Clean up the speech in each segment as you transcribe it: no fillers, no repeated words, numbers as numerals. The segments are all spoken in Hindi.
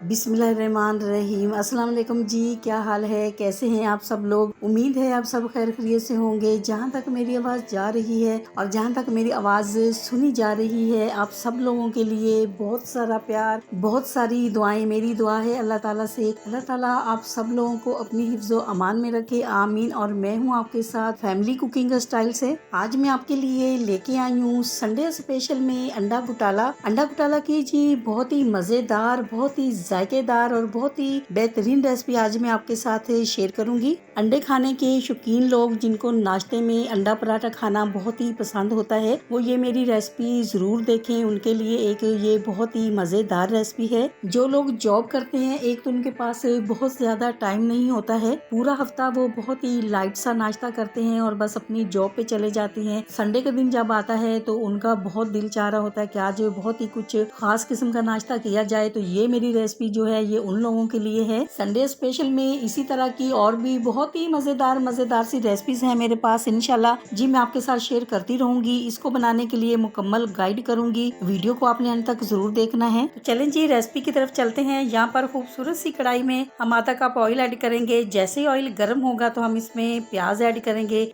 बिस्मिल्लाहिर्रहमानिर्रहीम। अस्सलाम वालेकुम जी, क्या हाल है, कैसे हैं आप सब लोग। उम्मीद है आप सब खैर खैरियत से होंगे। जहाँ तक मेरी आवाज़ जा रही है और जहाँ तक मेरी आवाज़ सुनी जा रही है, आप सब लोगों के लिए बहुत सारा प्यार, बहुत सारी दुआएं। मेरी दुआ है अल्लाह ताला से, अल्लाह ताला आप सब लोगों को अपनी हिफ्ज़ो अमान में रखे, आमीन। और मैं हूँ आपके साथ फैमिली कुकिंग स्टाइल से। आज मैं आपके लिए लेके आई हूँ संडे स्पेशल में अंडा घोटाला। अंडा घोटाला की जी बहुत ही मज़ेदार, बहुत ही जायकेदार और बहुत ही बेहतरीन रेसिपी आज मैं आपके साथ शेयर करूंगी। अंडे खाने के शौकीन लोग जिनको नाश्ते में अंडा पराठा खाना बहुत ही पसंद होता है, वो ये मेरी रेसिपी जरूर देखें। उनके लिए एक ये बहुत ही मजेदार रेसिपी है। जो लोग जॉब करते हैं, एक तो उनके पास बहुत ज्यादा टाइम नहीं होता है, पूरा हफ्ता वो बहुत ही लाइट सा नाश्ता करते हैं और बस अपनी जॉब पे चले जाते हैं। संडे का दिन जब आता है तो उनका बहुत दिल चाह रहा होता है कि आज बहुत ही कुछ खास किस्म का नाश्ता किया जाए। तो ये मेरी रेसिपी जो है ये उन लोगों के लिए है। संडे स्पेशल में इसी तरह की और भी बहुत ही मजेदार सी रेसिपीज हैं मेरे पास। इंशाल्लाह जी मैं आपके साथ शेयर करती रहूंगी। इसको बनाने के लिए मुकम्मल गाइड करूंगी। वीडियो को आपने अंत तक जरूर देखना है। तो चलें जी रेसिपी की तरफ चलते हैं। यहाँ पर खूबसूरत सी कढ़ाई में हम आधा कप ऑयल ऐड करेंगे। जैसे ही ऑयल गर्म होगा तो हम इसमें प्याज ऐड करेंगे।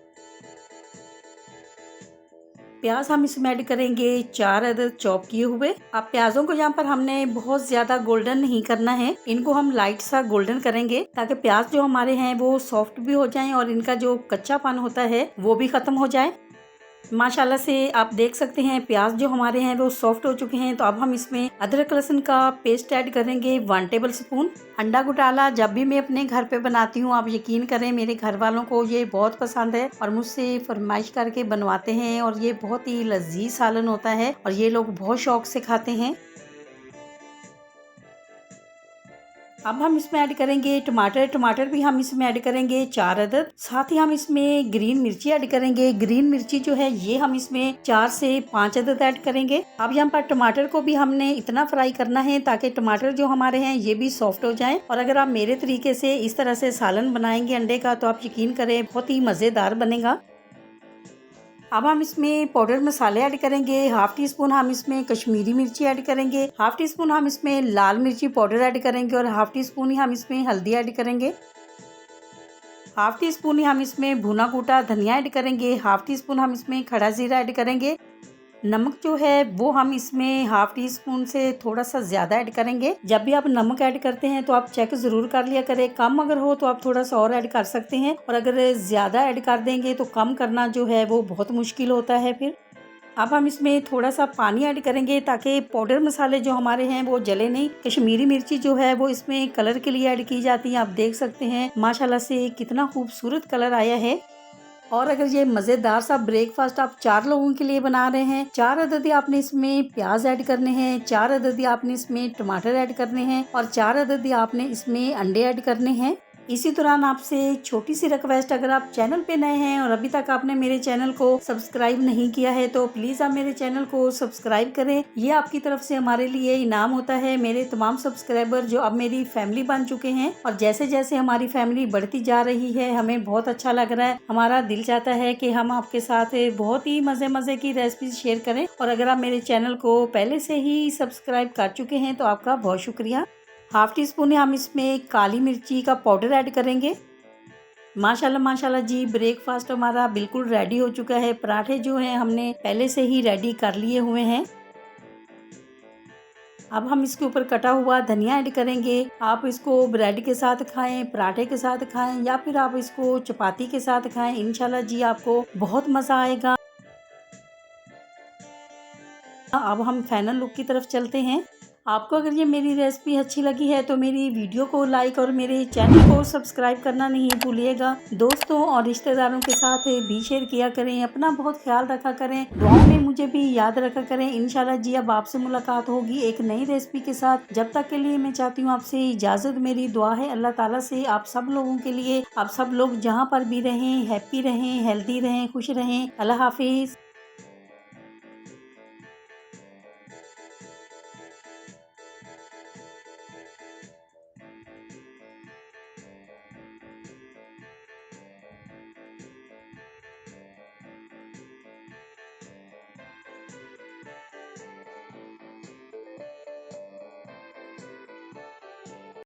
प्याज हम इसमें ऐड करेंगे 4 अदद चॉप किए हुए। अब प्याजों को यहाँ पर हमने बहुत ज्यादा गोल्डन नहीं करना है, इनको हम लाइट सा गोल्डन करेंगे ताकि प्याज जो हमारे हैं वो सॉफ्ट भी हो जाएं और इनका जो कच्चापन होता है वो भी खत्म हो जाए। माशाल्लाह से आप देख सकते हैं प्याज जो हमारे हैं वो सॉफ्ट हो चुके हैं। तो अब हम इसमें अदरक लहसुन का पेस्ट ऐड करेंगे 1 टेबल स्पून। अंडा घोटाला जब भी मैं अपने घर पे बनाती हूँ, आप यकीन करें मेरे घर वालों को ये बहुत पसंद है और मुझसे फरमाइश करके बनवाते हैं और ये बहुत ही लजीज सालन होता है और ये लोग बहुत शौक से खाते हैं। अब हम इसमें ऐड करेंगे टमाटर। टमाटर भी हम इसमें ऐड करेंगे 4 अदद। साथ ही हम इसमें ग्रीन मिर्ची ऐड करेंगे। ग्रीन मिर्ची जो है ये हम इसमें 4 से 5 अदद ऐड करेंगे। अब यहाँ पर टमाटर को भी हमने इतना फ्राई करना है ताकि टमाटर जो हमारे हैं ये भी सॉफ्ट हो जाए। और अगर आप मेरे तरीके से इस तरह से सालन बनाएंगे अंडे का तो आप यकीन करें बहुत ही मजेदार बनेगा। अब हम इसमें पाउडर मसाले ऐड करेंगे। 1/2 टी स्पून हम इसमें कश्मीरी मिर्ची ऐड करेंगे। 1/2 टी स्पून हम इसमें लाल मिर्ची पाउडर ऐड करेंगे और 1/2 टी स्पून ही हम इसमें हल्दी ऐड करेंगे। 1/2 टी स्पून ही हम इसमें भुना कूटा धनिया ऐड करेंगे। 1/2 टी स्पून हम इसमें खड़ा जीरा ऐड करेंगे। नमक जो है वो हम इसमें 1/2 टी स्पून से थोड़ा सा ज्यादा ऐड करेंगे। जब भी आप नमक ऐड करते हैं तो आप चेक जरूर कर लिया करें, कम अगर हो तो आप थोड़ा सा और ऐड कर सकते हैं और अगर ज्यादा ऐड कर देंगे तो कम करना जो है वो बहुत मुश्किल होता है फिर। अब हम इसमें थोड़ा सा पानी ऐड करेंगे ताकि पाउडर मसाले जो हमारे हैं वो जले नहीं। कश्मीरी मिर्ची जो है वो इसमें कलर के लिए ऐड की जाती है। आप देख सकते हैं माशाल्लाह से कितना खूबसूरत कलर आया है। और अगर ये मजेदार सा ब्रेकफास्ट आप 4 लोगों के लिए बना रहे हैं, 4 अदद ही आपने इसमें प्याज ऐड करने हैं, 4 अदद ही आपने इसमें टमाटर ऐड करने हैं और 4 अदद ही आपने इसमें अंडे ऐड करने हैं। इसी दौरान आपसे छोटी सी रिक्वेस्ट, अगर आप चैनल पे नए हैं और अभी तक आपने मेरे चैनल को सब्सक्राइब नहीं किया है तो प्लीज आप मेरे चैनल को सब्सक्राइब करें। ये आपकी तरफ से हमारे लिए इनाम होता है। मेरे तमाम सब्सक्राइबर जो अब मेरी फैमिली बन चुके हैं और जैसे जैसे हमारी फैमिली बढ़ती जा रही है हमें बहुत अच्छा लग रहा है। हमारा दिल चाहता है कि हम आपके साथ बहुत ही मजे की रेसिपी शेयर करें। और अगर आप मेरे चैनल को पहले से ही सब्सक्राइब कर चुके हैं तो आपका बहुत शुक्रिया। 1/2 टी स्पून हम इसमें काली मिर्ची का पाउडर ऐड करेंगे। माशाल्लाह जी ब्रेकफास्ट हमारा बिल्कुल रेडी हो चुका है। पराठे जो हैं हमने पहले से ही रेडी कर लिए हुए हैं। अब हम इसके ऊपर कटा हुआ धनिया ऐड करेंगे। आप इसको ब्रेड के साथ खाएं, पराठे के साथ खाएं या फिर आप इसको चपाती के साथ खाएं। इंशाल्लाह जी आपको बहुत मजा आएगा। अब हम फाइनल लुक की तरफ चलते हैं। आपको अगर ये मेरी रेसिपी अच्छी लगी है तो मेरी वीडियो को लाइक और मेरे चैनल को सब्सक्राइब करना नहीं भूलिएगा। दोस्तों और रिश्तेदारों के साथ भी शेयर किया करें। अपना बहुत ख्याल रखा करें, दुआओं में मुझे भी याद रखा करें। इंशाल्लाह जी अब आपसे मुलाकात होगी एक नई रेसिपी के साथ। जब तक के लिए मैं चाहती हूँ आपसे इजाजत। मेरी दुआ है अल्लाह ताला से आप सब लोगों के लिए, आप सब लोग जहाँ पर भी रहें हैप्पी रहें, हेल्दी रहें, खुश रहें। अल्लाह हाफिज।